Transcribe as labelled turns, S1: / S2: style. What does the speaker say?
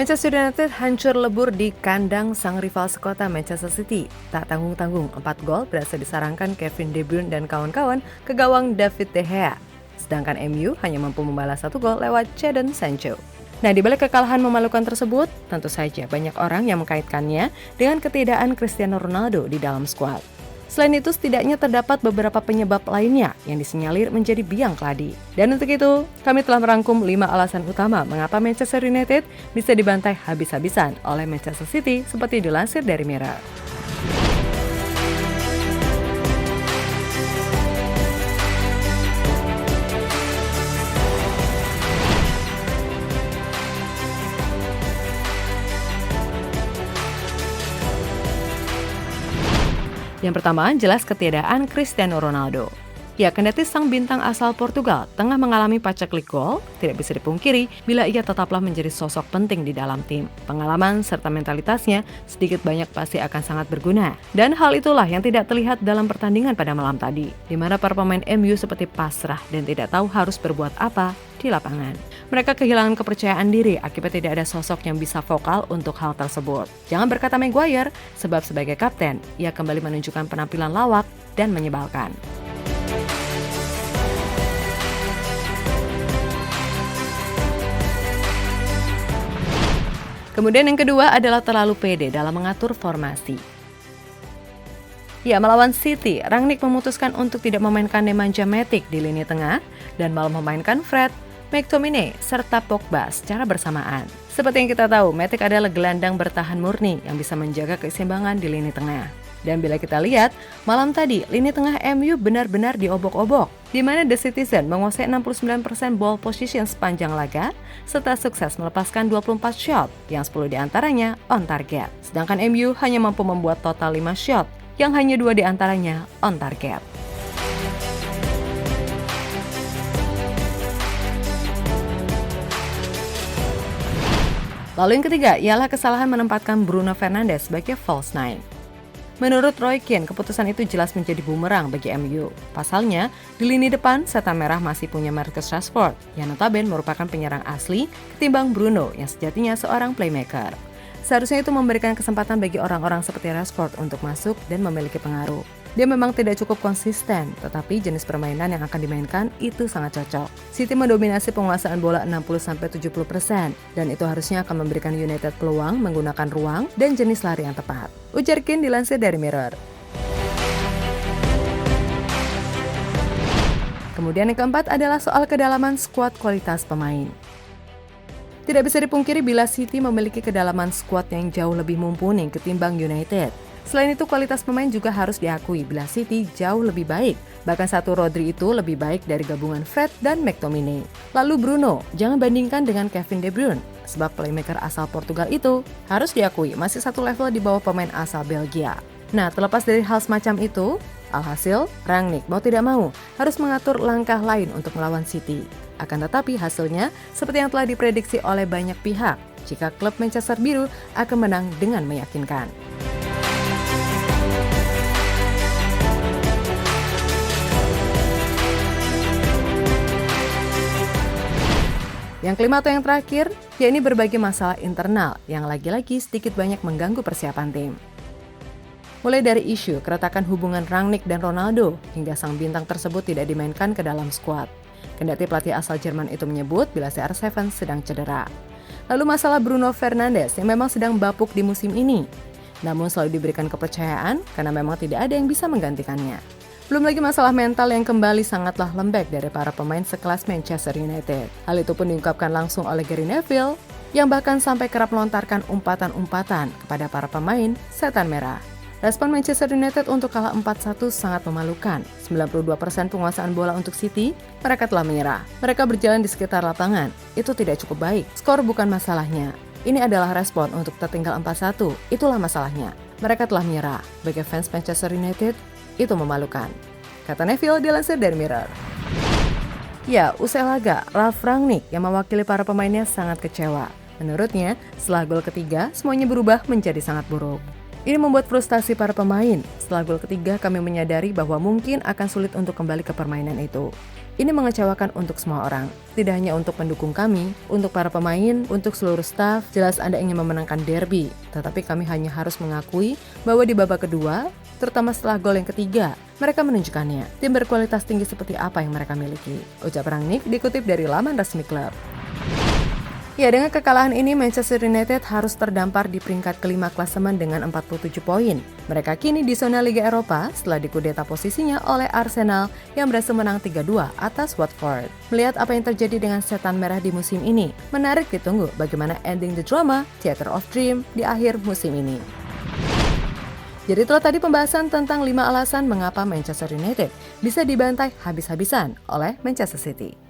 S1: Manchester United hancur lebur di kandang sang rival sekota Manchester City. Tak tanggung-tanggung, 4 gol berhasil disarangkan Kevin De Bruyne dan kawan-kawan ke gawang David De Gea. Sedangkan MU hanya mampu membalas 1 gol lewat Jadon Sancho. Nah, di balik kekalahan memalukan tersebut, tentu saja banyak orang yang mengkaitkannya dengan ketiadaan Cristiano Ronaldo di dalam skuad. Selain itu, setidaknya terdapat beberapa penyebab lainnya yang disinyalir menjadi biang keladi. Dan untuk itu, kami telah merangkum 5 alasan utama mengapa Manchester United bisa dibantai habis-habisan oleh Manchester City seperti dilansir dari Mirror. Yang pertama, jelas ketiadaan Cristiano Ronaldo. Ya, kendati sang bintang asal Portugal tengah mengalami paceklik gol, tidak bisa dipungkiri bila ia tetaplah menjadi sosok penting di dalam tim. Pengalaman serta mentalitasnya sedikit banyak pasti akan sangat berguna. Dan hal itulah yang tidak terlihat dalam pertandingan pada malam tadi, di mana para pemain MU seperti pasrah dan tidak tahu harus berbuat apa di lapangan. Mereka kehilangan kepercayaan diri akibat tidak ada sosok yang bisa vokal untuk hal tersebut. Jangan berkata Maguire, sebab sebagai kapten, ia kembali menunjukkan penampilan lawak dan menyebalkan. Kemudian yang kedua adalah terlalu pede dalam mengatur formasi. Ya, melawan City, Rangnick memutuskan untuk tidak memainkan Nemanja Matic di lini tengah dan malah memainkan Fred, McTominay, serta Pogba secara bersamaan. Seperti yang kita tahu, Matic adalah gelandang bertahan murni yang bisa menjaga keseimbangan di lini tengah. Dan bila kita lihat, malam tadi lini tengah MU benar-benar diobok-obok, di mana The Citizen menguasai 69% ball position sepanjang laga, serta sukses melepaskan 24 shot, yang 10 diantaranya on target. Sedangkan MU hanya mampu membuat total 5 shot, yang hanya 2 diantaranya on target. Lalu yang ketiga ialah kesalahan menempatkan Bruno Fernandes sebagai false nine. Menurut Roy Keane, keputusan itu jelas menjadi bumerang bagi MU. Pasalnya, di lini depan, setan merah masih punya Marcus Rashford, yang notabene merupakan penyerang asli ketimbang Bruno yang sejatinya seorang playmaker. Seharusnya itu memberikan kesempatan bagi orang-orang seperti Rashford untuk masuk dan memiliki pengaruh. Dia memang tidak cukup konsisten, tetapi jenis permainan yang akan dimainkan itu sangat cocok. City mendominasi penguasaan bola 60-70%, dan itu harusnya akan memberikan United peluang menggunakan ruang dan jenis lari yang tepat. Ujar Keane dilansir dari Mirror. Kemudian yang keempat adalah soal kedalaman skuad kualitas pemain. Tidak bisa dipungkiri bila City memiliki kedalaman skuad yang jauh lebih mumpuni ketimbang United. Selain itu, kualitas pemain juga harus diakui bila City jauh lebih baik. Bahkan satu Rodri itu lebih baik dari gabungan Fred dan McTominay. Lalu Bruno, jangan bandingkan dengan Kevin De Bruyne, sebab playmaker asal Portugal itu harus diakui masih satu level di bawah pemain asal Belgia. Nah, terlepas dari hal semacam itu, alhasil Rangnick mau tidak mau harus mengatur langkah lain untuk melawan City. Akan tetapi hasilnya seperti yang telah diprediksi oleh banyak pihak, jika klub Manchester Biru akan menang dengan meyakinkan. Yang kelima atau yang terakhir, yakni berbagai masalah internal yang lagi-lagi sedikit banyak mengganggu persiapan tim. Mulai dari isu keretakan hubungan Rangnick dan Ronaldo, hingga sang bintang tersebut tidak dimainkan ke dalam skuad. Kendati pelatih asal Jerman itu menyebut bila CR7 sedang cedera. Lalu masalah Bruno Fernandes yang memang sedang bapuk di musim ini. Namun selalu diberikan kepercayaan karena memang tidak ada yang bisa menggantikannya. Belum lagi masalah mental yang kembali sangatlah lembek dari para pemain sekelas Manchester United. Hal itu pun diungkapkan langsung oleh Gary Neville, yang bahkan sampai kerap melontarkan umpatan-umpatan kepada para pemain setan merah. Respon Manchester United untuk kalah 4-1 sangat memalukan. 92% penguasaan bola untuk City, mereka telah menyerah. Mereka berjalan di sekitar lapangan, itu tidak cukup baik. Skor bukan masalahnya. Ini adalah respon untuk tertinggal 4-1, itulah masalahnya. Mereka telah menyerah. Bagi fans Manchester United, itu memalukan, kata Neville dilansir dari Mirror. Ya, usai laga, Ralf Rangnick yang mewakili para pemainnya sangat kecewa. Menurutnya, setelah gol ketiga, semuanya berubah menjadi sangat buruk. Ini membuat frustasi para pemain. Setelah gol ketiga, kami menyadari bahwa mungkin akan sulit untuk kembali ke permainan itu. Ini mengecewakan untuk semua orang, tidak hanya untuk pendukung kami, untuk para pemain, untuk seluruh staf. Jelas Anda ingin memenangkan derby, tetapi kami hanya harus mengakui bahwa di babak kedua, terutama setelah gol yang ketiga, mereka menunjukkannya. Tim berkualitas tinggi seperti apa yang mereka miliki, ucap Rangnick dikutip dari laman resmi klub. Ya, dengan kekalahan ini Manchester United harus terdampar di peringkat kelima klasemen dengan 47 poin. Mereka kini di zona Liga Eropa setelah dikudeta posisinya oleh Arsenal yang berhasil menang 3-2 atas Watford. Melihat apa yang terjadi dengan setan merah di musim ini, menarik ditunggu bagaimana ending the drama Theater of Dream di akhir musim ini. Jadi itulah tadi pembahasan tentang 5 alasan mengapa Manchester United bisa dibantai habis-habisan oleh Manchester City.